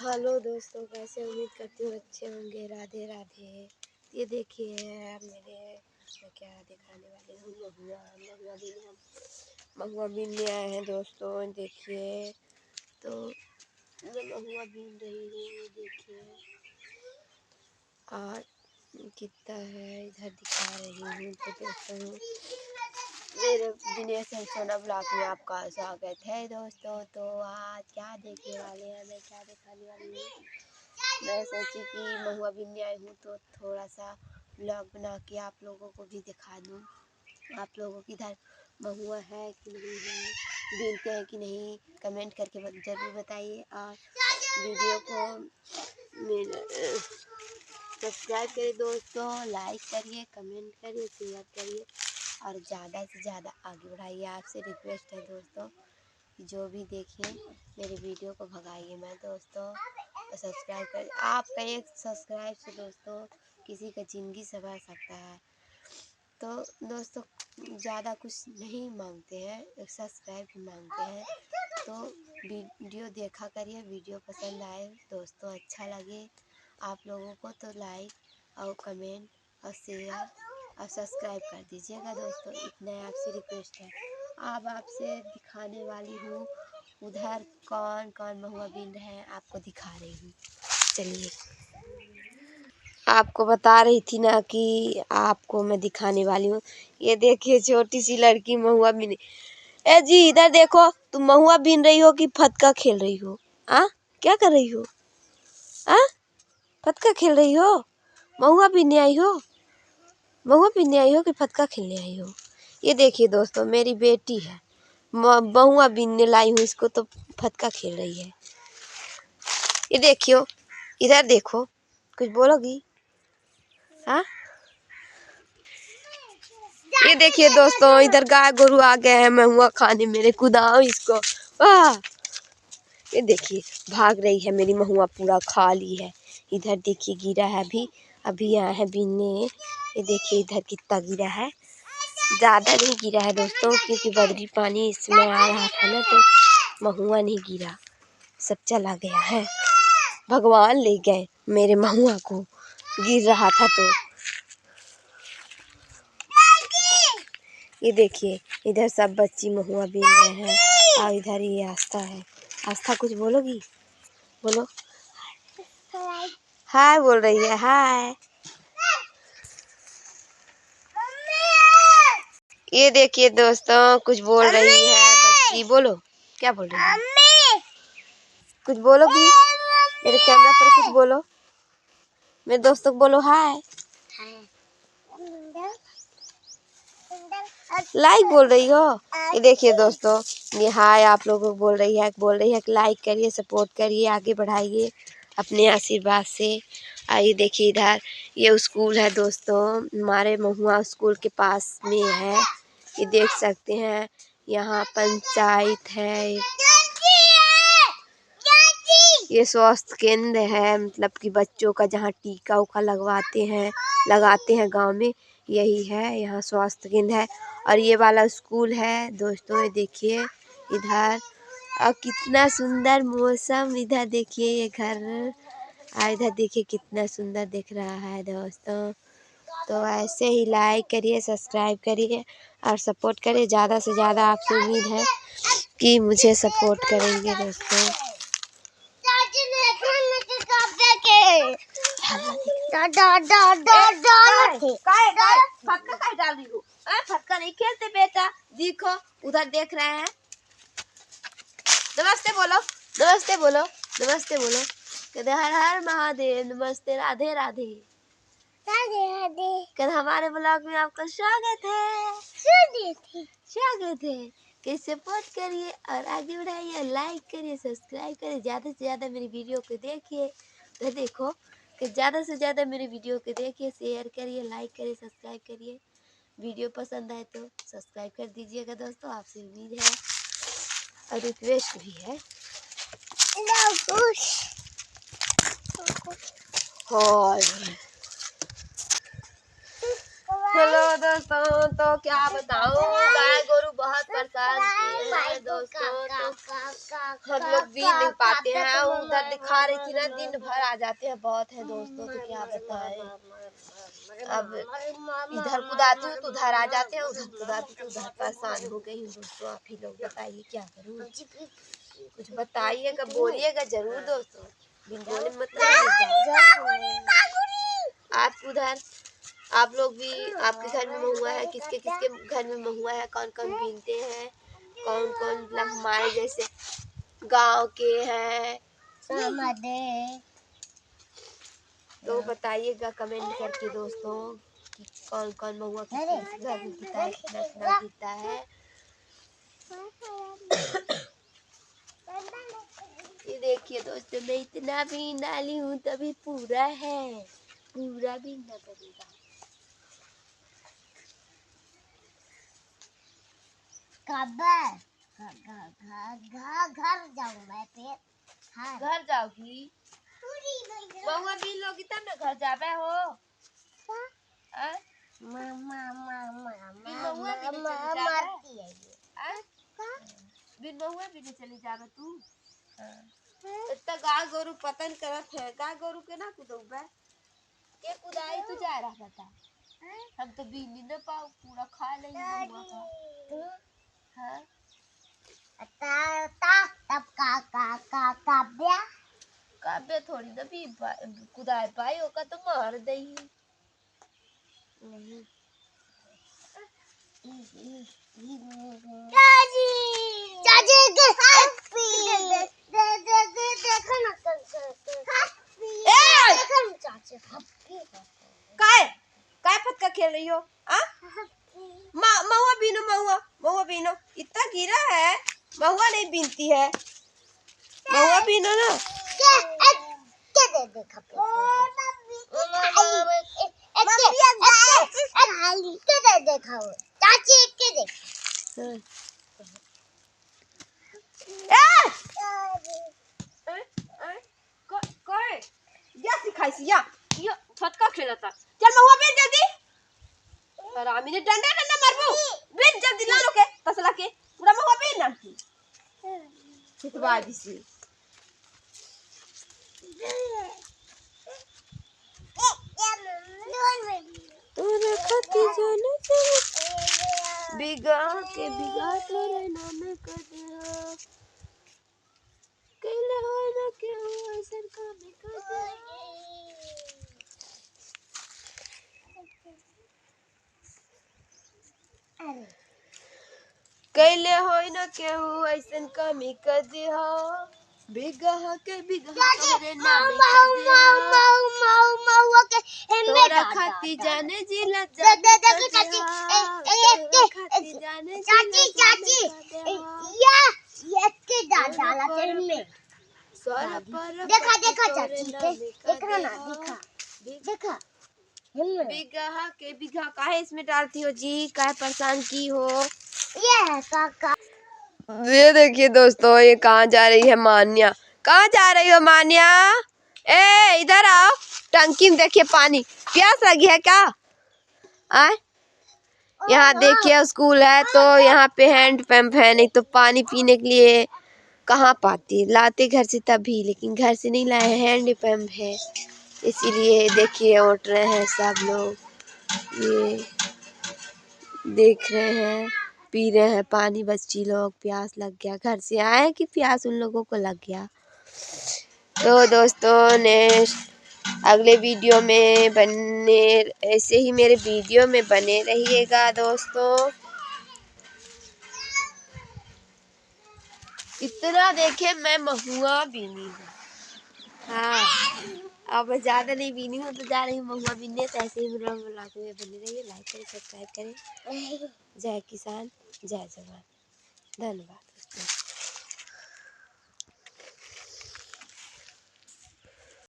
Hello दोस्तों, कैसे उम्मीद करती हूँ अच्छे होंगे। राधे राधे। ये देखिए मैं क्या दिखाने वाली हूँ। महुआ बीनने आए हैं दोस्तों। देखिए तो मैं महुआ बीन रही हूँ। ये देखिए और कितना है इधर दिखा रही हूँ। तो दोस्तों मेरे दिनेश सोना ब्लॉग में आपका स्वागत है दोस्तों। तो आज क्या देखने वाले हैं, मैं क्या दिखाने वाली हूँ। मैं सोची कि महुआ बीनने आई हूँ तो थोड़ा सा ब्लॉग बना के आप लोगों को भी दिखा दूँ। आप लोगों की इधर महुआ है कि नहीं है, बीनते हैं कि नहीं, कमेंट करके ज़रूर बताइए। और वीडियो को सब्सक्राइब करिए दोस्तों, लाइक करिए, कमेंट करिए, शेयर करिए और ज़्यादा से ज़्यादा आगे बढ़ाइए। आपसे रिक्वेस्ट है दोस्तों, जो भी देखें मेरे वीडियो को भगाइए मैं दोस्तों। सब्सक्राइब कर, आपका एक सब्सक्राइब से दोस्तों किसी का ज़िंदगी संवर सकता है। तो दोस्तों ज़्यादा कुछ नहीं मांगते हैं, एक सब्सक्राइब भी मांगते हैं। तो वीडियो देखा करिए, वीडियो पसंद आए दोस्तों, अच्छा लगे आप लोगों को तो लाइक और कमेंट और शेयर और सब्सक्राइब कर दीजिएगा दोस्तों। इतना आपसे रिक्वेस्ट है। अब आपसे दिखाने वाली हूँ उधर कौन कौन महुआ बीन रहे हैं, आपको दिखा रही हूँ। चलिए, आपको बता रही थी ना कि आपको मैं दिखाने वाली हूँ। ये देखिए छोटी सी लड़की महुआ बीन। ए जी इधर देखो, तुम महुआ बीन रही हो कि फतका खेल रही हो? क्या कर रही हो? फतका खेल रही हो? महुआ बीनने आई हो? महुआ बीनने आई हो कि फतका खेलने आई हो? ये देखिए दोस्तों, मेरी बेटी है, महुआ बीनने लाई हूँ इसको तो फतका खेल रही है। ये देखियो, इधर देखो, कुछ बोलोगी? ये देखिए दोस्तों, इधर गाय गोरू आ गए हैं महुआ खाने, मेरे कुदाओ इसको। वाह, ये देखिए भाग रही है मेरी महुआ, पूरा खा ली है। इधर देखिए गिरा है, अभी आए हैं बीनने। ये देखिए इधर कितना गिरा है, ज़्यादा नहीं गिरा है दोस्तों, क्योंकि बदरी पानी इसमें आ रहा था ना, तो महुआ नहीं गिरा, सब चला गया है। भगवान ले गए मेरे महुआ को, गिर रहा था तो। ये देखिए इधर सब बच्ची महुआ बीन रहे हैं और इधर ये आस्था है। आस्था कुछ बोलोगी? बोलो हाय, बोल रही है हाय। ये देखिए दोस्तों, कुछ बोल रही है बच्ची, बोलो क्या बोल रही है? कुछ बोलोगी? मेरे कैमरा पर कुछ बोलो, मेरे दोस्तों को बोलो हाय। लाइक बोल रही हो? ये देखिए दोस्तों, ये हाय आप लोगों को बोल रही है कि लाइक करिए, सपोर्ट करिए, आगे बढ़ाइए अपने आशीर्वाद से। आइए देखिए इधर ये स्कूल है दोस्तों, हमारे महुआ स्कूल के पास में है। ये देख सकते हैं, यहाँ पंचायत है, ये स्वास्थ्य केंद्र है, मतलब कि बच्चों का जहाँ टीका उका लगाते हैं गांव में, यही है, यहाँ स्वास्थ्य केंद्र है। और ये वाला स्कूल है दोस्तों। ये देखिए इधर, और कितना सुंदर मौसम, इधर देखिए ये घर, और इधर देखिए कितना सुंदर दिख रहा है दोस्तों। तो ऐसे ही लाइक करिए, सब्सक्राइब करिए और सपोर्ट करिए। ज़्यादा से ज़्यादा आपसे उम्मीद है कि मुझे सपोर्ट करेंगे दोस्तों। फटका नहीं खेलते बेटा, देखो उधर देख रहे हैं। नमस्ते बोलो, नमस्ते बोलो, नमस्ते बोलो। कहते हर हर महादेव, नमस्ते, राधे राधे, राधे राधे। कहते हमारे ब्लॉग में आपका स्वागत है, स्वागत है। कि सपोर्ट करिए और आगे बढ़ाइए, लाइक करिए, सब्सक्राइब करिए, ज़्यादा से ज़्यादा मेरी वीडियो को देखिए। तो देखो कि ज़्यादा से ज़्यादा मेरी वीडियो को देखिए, शेयर करिए, लाइक करिए, सब्सक्राइब करिए। वीडियो पसंद आए तो सब्सक्राइब कर दीजिएगा दोस्तों, आपसे उम्मीद है और रिक्वेस्ट भी है। हेलो दोस्तों, तो क्या बताऊं, गाय गोरू बहुत परेशान किए हैं दोस्तों, तो हम लोग भी नहीं पाते हैं। उधर दिखा रही थी ना, दिन भर आ जाते हैं, बहुत है दोस्तों, तो क्या बताएं। अब इधर कुदाती हूँ तो उधर आ जाते हैं, उधर कुदाती तो उधर। परेशान हो गई हूँ दोस्तों। आप ही लोग बताइए क्या करूँ, कुछ बताइएगा, बोलिएगा जरूर दोस्तों, बिन बोले मत रहिएगा। आप उधर, आप लोग भी, आपके घर में महुआ है, किसके किसके घर में महुआ है, कौन कौन बीनते हैं, कौन कौन, मतलब हमारे जैसे गांव के हैं, तो बताइएगा कमेंट करके दोस्तों कि कौन कौन महुआ किसके घर में गिरता है, कितना कितना गिरता है। ये देखिए दोस्तों, मैं इतना भी डाली हूँ तभी पूरा है, पूरा भी ना पड़ेगा। घर जाऊँ मैं फिर, घर जाओगी, महुआ बीन लोगी तब ना घर जाबे हो। बिन महुआ भी नहीं चली जाबे तू। इतना गाय गोरु पतन करत है, गाय गोरु के ना कुदौबे, के कुदाई तू जा रहा बता। हम तो बीन नहीं पाओ, पूरा खा लेंगे महुआ का। हाँ तब काव्य थोड़ी ना भी कुदाए पाई होगा तो मार दही। काय पत्का खेल रही हो? महुआ बीनो, महुआ बीनो, इतना गिरा है, महुआ नहीं बीनती है, महुआ बीनो ना। फटका खेला था, चल महुआ बीन जल्दी। रामी ने डंडा डंडा मारबो, बीन जल्दी ला लो के तसला के पूरा महुआ बीन ना की छितवा दिसी। तोरा खाती जाने बिगा के बिगा तोरे नाम कर दे, कैले हो ना के हो ऐसन काम कर दे। कैले हो ना के हो ऐसन काम कर दे, बिगह के बिगह तोरे नाम कर दे। तोरा खाती जाने जिला जाने खाती जाने देखा देखा चाची देखा ना देखा बिगहा के बिगहा काहे इसमें डालती हो जी, काहे परेशान की हो। ये है काका। ये देखिए दोस्तों, ये कहाँ जा रही है मान्या, कहाँ जा रही हो मान्या? ए इधर आओ, टंकी में देखिए पानी, प्यास लगी है क्या? आए यहाँ देखिए स्कूल है तो यहाँ पे हैंड पंप है, नहीं तो पानी पीने के लिए कहाँ पाती, लाते घर से तभी, लेकिन घर से नहीं लाए, हैंड पंप है इसीलिए। देखिए उठ रहे हैं सब लोग, ये देख रहे हैं, पी रहे हैं पानी, बच्ची लोग, प्यास लग गया, घर से आए कि प्यास उन लोगों को लग गया। तो दोस्तों नेक्स्ट अगले वीडियो में बने, ऐसे ही मेरे वीडियो में बने रहिएगा दोस्तों। इतना देखे मैं महुआ बीनी हूँ, हाँ अब ज़्यादा नहीं बीनी हूँ तो जा रही हूँ महुआ बीनने। तो ऐसे ही मेरा ब्लॉग में बने रहिए, लाइक करें, सब्सक्राइब करें। जय किसान जय जवान, धन्यवाद।